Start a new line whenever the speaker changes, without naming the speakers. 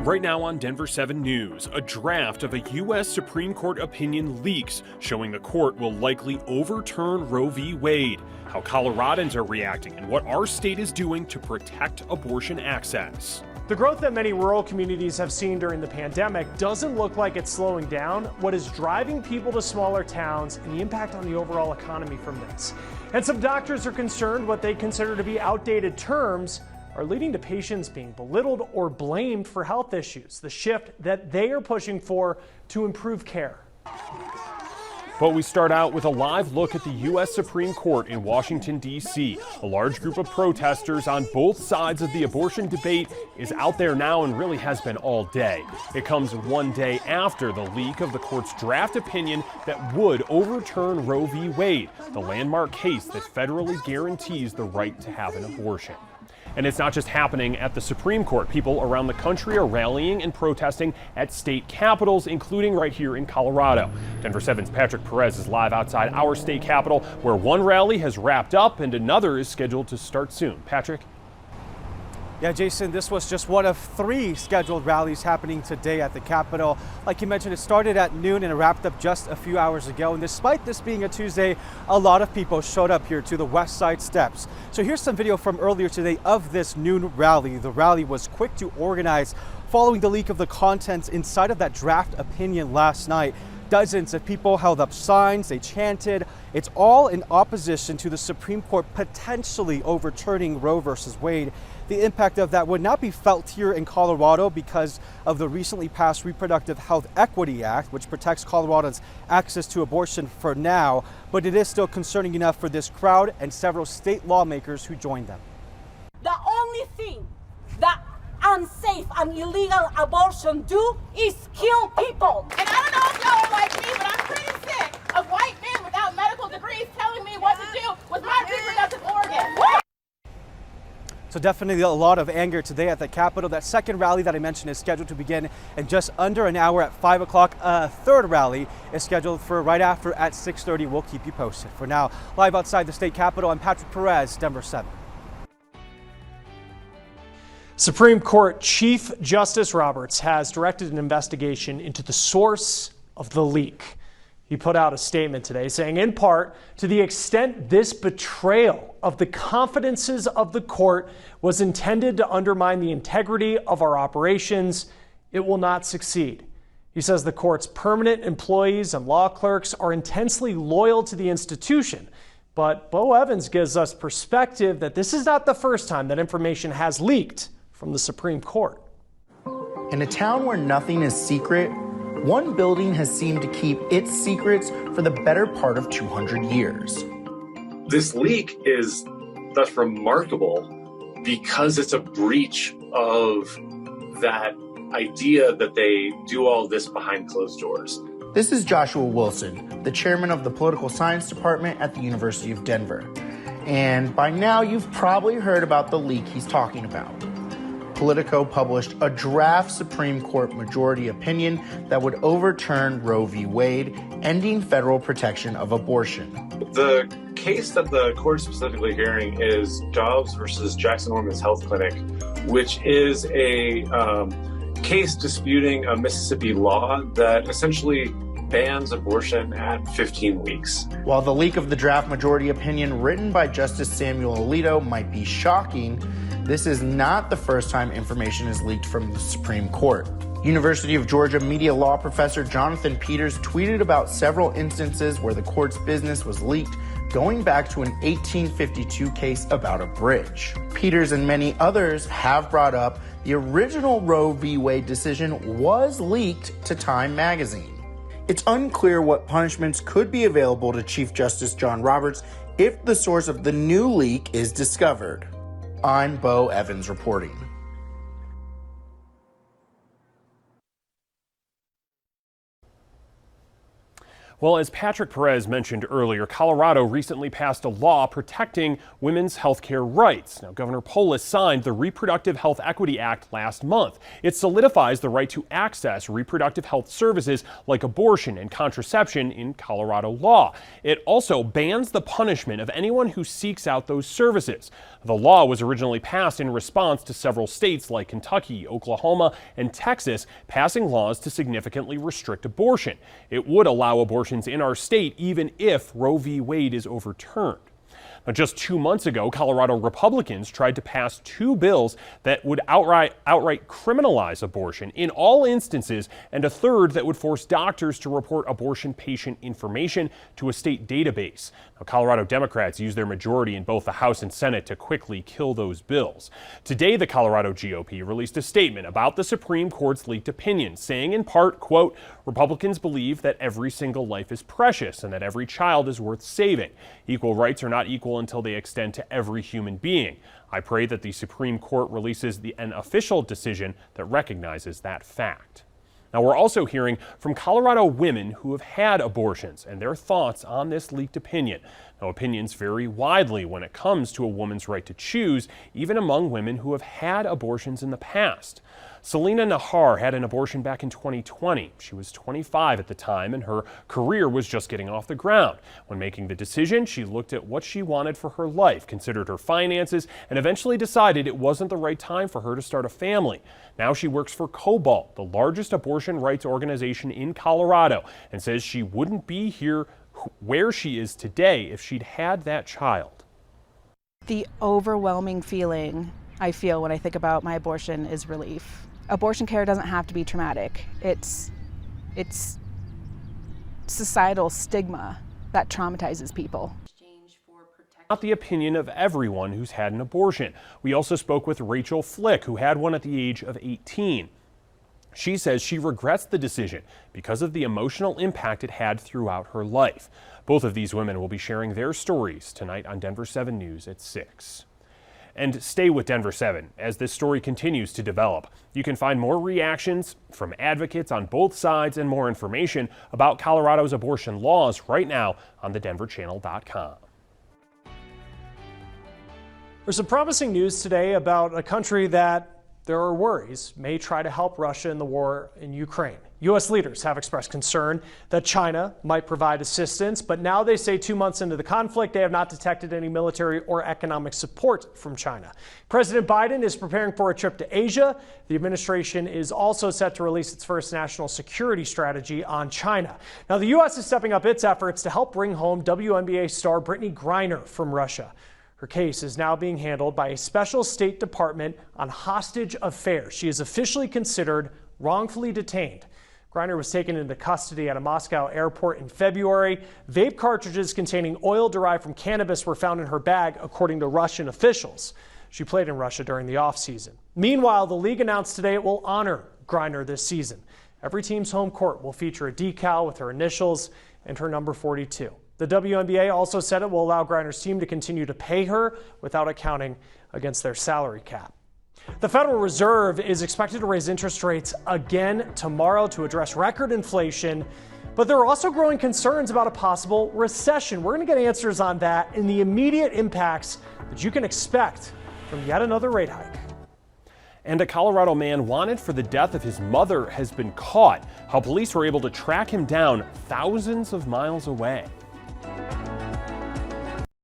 Right now on Denver 7 News, a draft of a U.S. Supreme Court opinion leaks showing the court will likely overturn Roe v. Wade, how Coloradans are reacting, and what our state is doing to protect abortion access.
The growth that many rural communities have seen during the pandemic doesn't look like it's slowing down. What is driving people to smaller towns and the impact on the overall economy from this. And some doctors are concerned what they consider to be outdated terms are leading to patients being belittled or blamed for health issues, the shift that they are pushing for to improve care.
But we start out with a live look at the U.S. Supreme Court in Washington, D.C. A large group of protesters on both sides of the abortion debate is out there now and really has been all day. It comes one day after the leak of the court's draft opinion that would overturn Roe v. Wade, the landmark case that federally guarantees the right to have an abortion. And it's not just happening at the Supreme Court. People around the country are rallying and protesting at state capitals, including right here in Colorado. Denver 7's Patrick Perez is live outside our state capitol, where one rally has wrapped up and another is scheduled to start soon. Patrick?
Yeah, Jason, this was just one of 3 scheduled rallies happening today at the Capitol. Like you mentioned, it started at noon and it wrapped up just a few hours ago. And despite this being a Tuesday, a lot of people showed up here to the West Side Steps. So here's some video from earlier today of this noon rally. The rally was quick to organize following the leak of the contents inside of that draft opinion last night. Dozens of people held up signs, they chanted. It's all in opposition to the Supreme Court potentially overturning Roe versus Wade. The impact of that would not be felt here in Colorado because of the recently passed Reproductive Health Equity Act, which protects Coloradans' access to abortion for now, but it is still concerning enough for this crowd and several state lawmakers who joined them.
The only thing that unsafe and illegal abortion do is kill people.
And I don't know if y'all are like me, but I'm pretty sick of white men without medical degrees telling me what to do with my reproductive organs.
So definitely a lot of anger today at the Capitol. That second rally that I mentioned is scheduled to begin in just under an hour at 5 o'clock. A third rally is scheduled for right after at 6:30. We'll keep you posted. For now, live outside the state Capitol, I'm Patrick Perez, Denver 7.
Supreme Court Chief Justice Roberts has directed an investigation into the source of the leak. He put out a statement today saying, in part, to the extent this betrayal of the confidences of the court was intended to undermine the integrity of our operations, it will not succeed. He says the court's permanent employees and law clerks are intensely loyal to the institution. But Bo Evans gives us perspective that this is not the first time that information has leaked from the Supreme Court.
In a town where nothing is secret, one building has seemed to keep its secrets for the better part of 200 years.
This leak is thus remarkable because it's a breach of that idea that they do all this behind closed doors.
This is Joshua Wilson, the chairman of the Political Science Department at the University of Denver. And by now, you've probably heard about the leak he's talking about. Politico published a draft Supreme Court majority opinion that would overturn Roe v. Wade, ending federal protection of abortion.
The case that the court is specifically hearing is Dobbs versus Jackson Women's Health Clinic, which is a case disputing a Mississippi law that essentially bans abortion at 15 weeks.
While the leak of the draft majority opinion written by Justice Samuel Alito might be shocking, this is not the first time information is leaked from the Supreme Court. University of Georgia media law professor Jonathan Peters tweeted about several instances where the court's business was leaked, going back to an 1852 case about a bridge. Peters and many others have brought up the original Roe v. Wade decision was leaked to Time magazine. It's unclear what punishments could be available to Chief Justice John Roberts if the source of the new leak is discovered. I'm Bo Evans reporting.
Well, as Patrick Perez mentioned earlier, Colorado recently passed a law protecting women's health care rights. Now, Governor Polis signed the Reproductive Health Equity Act last month. It solidifies the right to access reproductive health services like abortion and contraception in Colorado law. It also bans the punishment of anyone who seeks out those services. The law was originally passed in response to several states like Kentucky, Oklahoma, and Texas passing laws to significantly restrict abortion. It would allow abortions in our state even if Roe v. Wade is overturned. Now, just 2 months ago, Colorado Republicans tried to pass 2 bills that would outright criminalize abortion in all instances, and a third that would force doctors to report abortion patient information to a state database. Now, Colorado Democrats used their majority in both the House and Senate to quickly kill those bills. Today, the Colorado GOP released a statement about the Supreme Court's leaked opinion, saying in part, quote, "Republicans believe that every single life is precious and that every child is worth saving. Equal rights are not equal until they extend to every human being. I pray that the Supreme Court releases an official decision that recognizes that fact." Now, we're also hearing from Colorado women who have had abortions and their thoughts on this leaked opinion. Now, opinions vary widely when it comes to a woman's right to choose, even among women who have had abortions in the past. Selena Nahar had an abortion back in 2020. She was 25 at the time, and her career was just getting off the ground. When making the decision, she looked at what she wanted for her life, considered her finances, and eventually decided it wasn't the right time for her to start a family. Now she works for Cobalt, the largest abortion rights organization in Colorado, and says she wouldn't be here where she is today if she'd had that child.
The overwhelming feeling I feel when I think about my abortion is relief. Abortion care doesn't have to be traumatic. It's societal stigma that traumatizes people.
Not the opinion of everyone who's had an abortion. We also spoke with Rachel Flick, who had one at the age of 18. She says she regrets the decision because of the emotional impact it had throughout her life. Both of these women will be sharing their stories tonight on Denver 7 News at 6. And stay with Denver 7 as this story continues to develop. You can find more reactions from advocates on both sides and more information about Colorado's abortion laws right now on thedenverchannel.com.
There's some promising news today about a country that there are worries may try to help Russia in the war in Ukraine. U.S. leaders have expressed concern that China might provide assistance, but now they say 2 months into the conflict, they have not detected any military or economic support from China. President Biden is preparing for a trip to Asia. The administration is also set to release its first national security strategy on China. Now, the U.S. is stepping up its efforts to help bring home WNBA star Brittany Griner from Russia. Her case is now being handled by a special State Department on hostage affairs. She is officially considered wrongfully detained. Griner was taken into custody at a Moscow airport in February. Vape cartridges containing oil derived from cannabis were found in her bag, according to Russian officials. She played in Russia during the offseason. Meanwhile, the league announced today it will honor Griner this season. Every team's home court will feature a decal with her initials and her number 42. The WNBA also said it will allow Griner's team to continue to pay her without accounting against their salary cap. The Federal Reserve is expected to raise interest rates again tomorrow to address record inflation, but there are also growing concerns about a possible recession. We're going to get answers on that and the immediate impacts that you can expect from yet another rate hike.
And a Colorado man wanted for the death of his mother has been caught. How police were able to track him down thousands of miles away.